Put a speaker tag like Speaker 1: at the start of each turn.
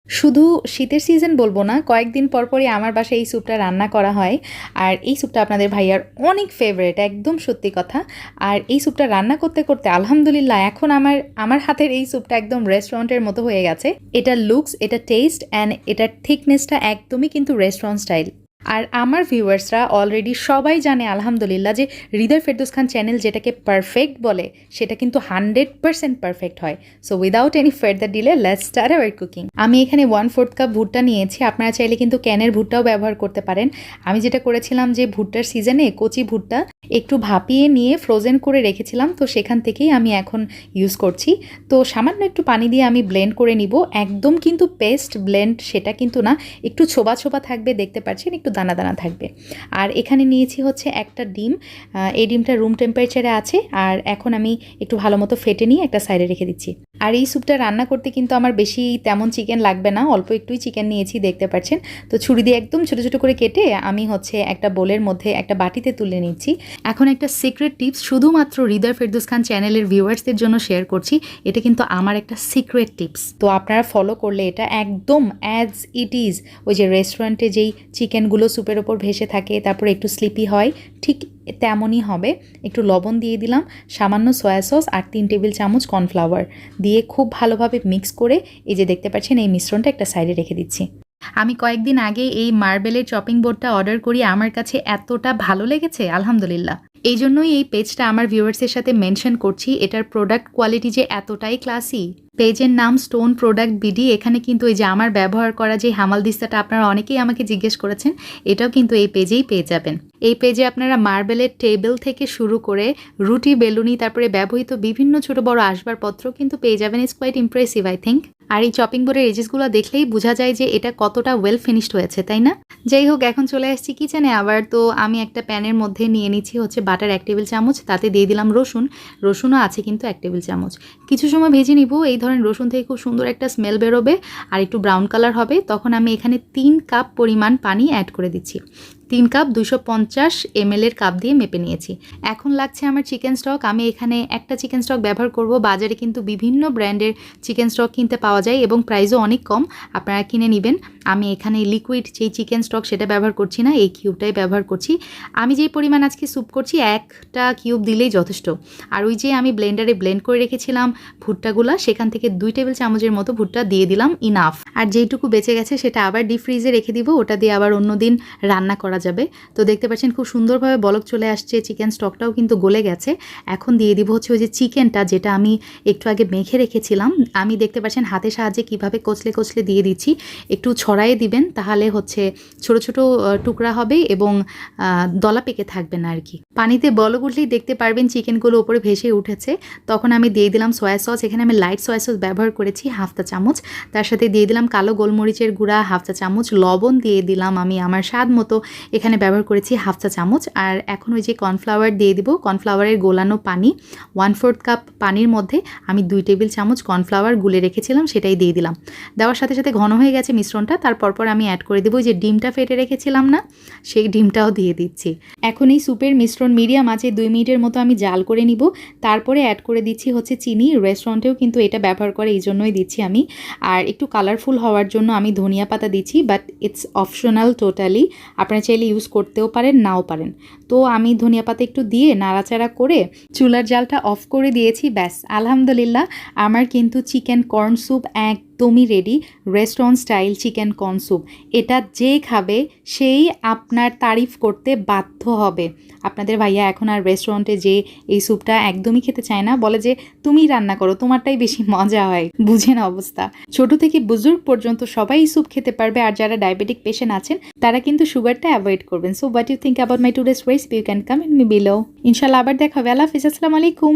Speaker 1: শুধু শীতের সিজন বলবো না, কয়েকদিন পরপরই আমার বাসায় এই স্যুপটা রান্না করা হয়। আর এই স্যুপটা আপনাদের ভাইয়ার অনেক ফেভারিট, একদম সত্যি কথা। আর এই স্যুপটা রান্না করতে করতে আলহামদুলিল্লাহ এখন আমার আমার হাতের এই স্যুপটা একদম রেস্টুরেন্টের মতো হয়ে গেছে। এটা লুকস, এটা টেস্ট অ্যান্ড এটার থিকনেসটা একদমই কিন্তু রেস্টুরেন্ট স্টাইল। আর আমার ভিউয়ার্সরা অলরেডি সবাই জানে আলহামদুলিল্লাহ যে হৃদয় ফেরদৌস খান চ্যানেল যেটাকে পারফেক্ট বলে সেটা কিন্তু 100% পারফেক্ট হয়। So without any further delay let's start our cooking. আমি এখানে 1/4 কাপ ভুট্টা নিয়েছি, আপনারা চাইলে কিন্তু ক্যানের ভুট্টাও ব্যবহার করতে পারেন। আমি যেটা করেছিলাম যে ভুট্টার সিজনে কচি ভুট্টা একটু ভাপিয়ে নিয়ে ফ্রোজেন করে রেখেছিলাম, তো সেখান থেকেই আমি এখন ইউজ করছি। তো সামান্য একটু পানি দিয়ে আমি ব্লেন্ড করে নিব, একদম কিন্তু পেস্ট ব্লেন্ড সেটা কিন্তু না, একটু ছোবা ছোবা থাকবে, দেখতে পাচ্ছেন একটু দানা দানা থাকবে। আর এখানে নিয়েছি হচ্ছে একটা ডিম, এই ডিমটা রুম টেম্পারেচারে আছে। আর এখন আমি একটু ভালো মতো ফেটে নিয়ে একটা সাইডে রেখে দিচ্ছি। আর এই স্যুপটা রান্না করতে কিন্তু আমার বেশি তেমন চিকেন লাগবে না, অল্প একটুই চিকেন নিয়েছি দেখতে পাচ্ছেন। তো ছুরি দিয়ে একদম ছোটো ছোটো করে কেটে আমি হচ্ছে একটা বোলের মধ্যে একটা বাটিতে তুলে নিচ্ছি। এখন একটা সিক্রেট টিপস শুধুমাত্র হৃদয় ফেরদৌস খান চ্যানেলের ভিউয়ার্সদের জন্য শেয়ার করছি। এটা কিন্তু আমার একটা সিক্রেট টিপস, তো আপনারা ফলো করলে এটা একদম অ্যাজ ইট ইজ ওই যে রেস্টুরেন্টে যেই চিকেনগুলো স্যুপের ওপর ভেসে থাকে তারপরে একটু স্লিপি হয়, ঠিক তেমনই হবে। একটু লবণ দিয়ে দিলাম, সামান্য সয়া সস আর 3 টেবিল চামচ কর্নফ্লাওয়ার দিয়ে খুব ভালোভাবে মিক্স করে এই যে দেখতে পাচ্ছেন এই মিশ্রণটা একটা সাইডে রেখে দিচ্ছি। আমি কয়েকদিন আগে এই মার্বেলের চপিং বোর্ডটা অর্ডার করি, আমার কাছে এতটা ভালো লেগেছে আলহামদুলিল্লাহ। এই জন্যই এই পেজটা আমার ভিউয়ার্সের সাথে মেনশন করছি, এটার প্রোডাক্ট কোয়ালিটি যে এতটাই ক্লাসি। পেজের নাম স্টোন প্রোডাক্ট বিডি। এখানে কিন্তু এই যে আমার ব্যবহার করা যে হামাল দিস্তাটা আপনারা অনেকেই আমাকে জিজ্ঞেস করেছেন, এটাও কিন্তু এই পেজেই পেয়ে যাবেন। এই পেজে আপনারা মার্বেলের টেবিল থেকে শুরু করে রুটি, বেলুনি, তারপরে ব্যবহৃত বিভিন্ন ছোট বড় আসবাবপত্র কিন্তু পেয়ে যাবেন। It's quite impressive I think. আর এই চপিং বোর্ডের এজেসগুলো দেখলেই বোঝা যায় যে এটা কতটা ওয়েল ফিনিশড হয়েছে, তাই না? যাই হোক, এখন চলে আসছি কিচেনে আবার। তো আমি একটা প্যানের মধ্যে নিয়ে নিচ্ছি হচ্ছে বাটার 1 টেবিল চামচ, তাতে দিয়ে দিলাম রসুনও আছে কিন্তু 1 টেবিল চামচ। কিছু সময় ভেজে নিব, এই ধরনের রসুন থেকে খুব সুন্দর একটা স্মেল বেরোবে আর একটু ব্রাউন কালার হবে। তখন আমি এখানে 3 কাপ পরিমাণ পানি অ্যাড করে দিচ্ছি। 3 কাপ 250 ml এর কাপ দিয়ে মেপে নিয়েছি। এখন লাগছে আমার চিকেন স্টক। আমি এখানে একটা চিকেন স্টক ব্যবহার করব। বাজারে কিন্তু বিভিন্ন ব্র্যান্ডের চিকেন স্টক কিনতে পাওয়া যায় এবং প্রাইসও অনেক কম, আপনারা কিনে নেবেন। আমি এখানে লিকুইড যেই চিকেন স্টক সেটা ব্যবহার করছি না, এই কিউবটাই ব্যবহার করছি। আমি যেই পরিমাণ আজকে স্যুপ করছি একটা কিউব দিলেই যথেষ্ট। আর ওই যে আমি ব্লেন্ডারে ব্লেন্ড করে রেখেছিলাম ভুট্টাগুলা, সেখান থেকে 2 টেবিল চামচের মতো ভুট্টা দিয়ে দিলাম, ইনাফ। আর যেইটুকু বেঁচে গেছে সেটা আবার ডিপ ফ্রিজে রেখে দিব, ওটা দিয়ে আবার অন্যদিন রান্না করা যাবে। তো দেখতে পাচ্ছেন খুব সুন্দরভাবে বলক চলে আসছে, চিকেন স্টকটাও কিন্তু গলে গেছে। এখন দিয়ে দিব হচ্ছে ওই যে চিকেনটা যেটা আমি একটু আগে মেখে রেখেছিলাম। আমি দেখতে পাচ্ছেন হাতের সাহায্যে কিভাবে কচলে কচলে দিয়ে দিচ্ছি, একটু ছড়াইয়ে দিবেন, তাহলে হচ্ছে ছোট ছোট টুকরা হবে এবং দলা পেকে থাকবে না আর কি। পানিতে বলক উঠলেই দেখতে পারবেন চিকেনগুলো উপরে ভেসে উঠেছে। তখন আমি দিয়ে দিলাম সয়া সস। এখানে আমি লাইট সয়া সস ব্যবহার করেছি 1/2 চা চামচ। তার সাথে দিয়ে দিলাম কালো গোলমরিচের গুঁড়া 1/2 চা চামচ। লবণ দিয়ে দিলাম আমি আমার স্বাদ মতো, এখানে ব্যবহার করেছি 1/2 চা চামচ। আর এখন ওই যে কর্নফ্লাওয়ার দিয়ে দিব, কর্নফ্লাওয়ারের গোলানো পানি 1/4 কাপ পানির মধ্যে আমি 2 টেবিল চামচ কর্নফ্লাওয়ার গুলে রেখেছিলাম সেটাই দিয়ে দিলাম। দেওয়ার সাথে সাথে ঘন হয়ে গেছে মিশ্রণটা। তারপর আমি অ্যাড করে দেবো যে ডিমটা ফেটে রেখেছিলাম না, সেই ডিমটাও দিয়ে দিচ্ছি। এখন এই স্যুপের মিশ্রণ মিডিয়াম আছে 2 মিনিটের মতো আমি জাল করে নিব। তারপরে অ্যাড করে দিচ্ছি হচ্ছে চিনি। রেস্টুরেন্টেও কিন্তু এটা ব্যবহার করে, এই জন্যই দিচ্ছি আমি। আর একটু কালারফুল হওয়ার জন্য আমি ধনিয়া পাতা দিচ্ছি, বাট ইটস অপশনাল টোটালি, আপনারা চাইলে ইউজ করতেও পারেন নাও পারেন। তো আমি ধনিয়া পাতা একটু দিয়ে নাড়াচাড়া করে চুলার জালটা অফ করে দিয়েছি। ব্যাস আলহামদুলিল্লাহ, আমার কিন্তু চিকেন কর্ন স্যুপ একদমই ready. Restaurant style chicken corn soup, এটা যে খাবে সেই আপনার তারিফ করতে বাধ্য হবে। আপনাদের ভাইয়া এখন আর রেস্টুরেন্টে যে এই স্যুপটা একদমই খেতে চায় না, বলে যে তুমি রান্না করো, তোমারটাই বেশি মজা হয়। বুঝেন অবস্থা, ছোট থেকে বুজুর্গ পর্যন্ত সবাই এই স্যুপ খেতে পারবে। আর যারা ডায়াবেটিক পেশেন্ট আছেন তারা কিন্তু সুগারটা অ্যাভয়েড করবেন। So what you think about my today's recipe, you can comment me below. ইনশাল্লাহ আবার দেখা হবে। আল্লাহ হাফিজ, আসসালামু আলাইকুম।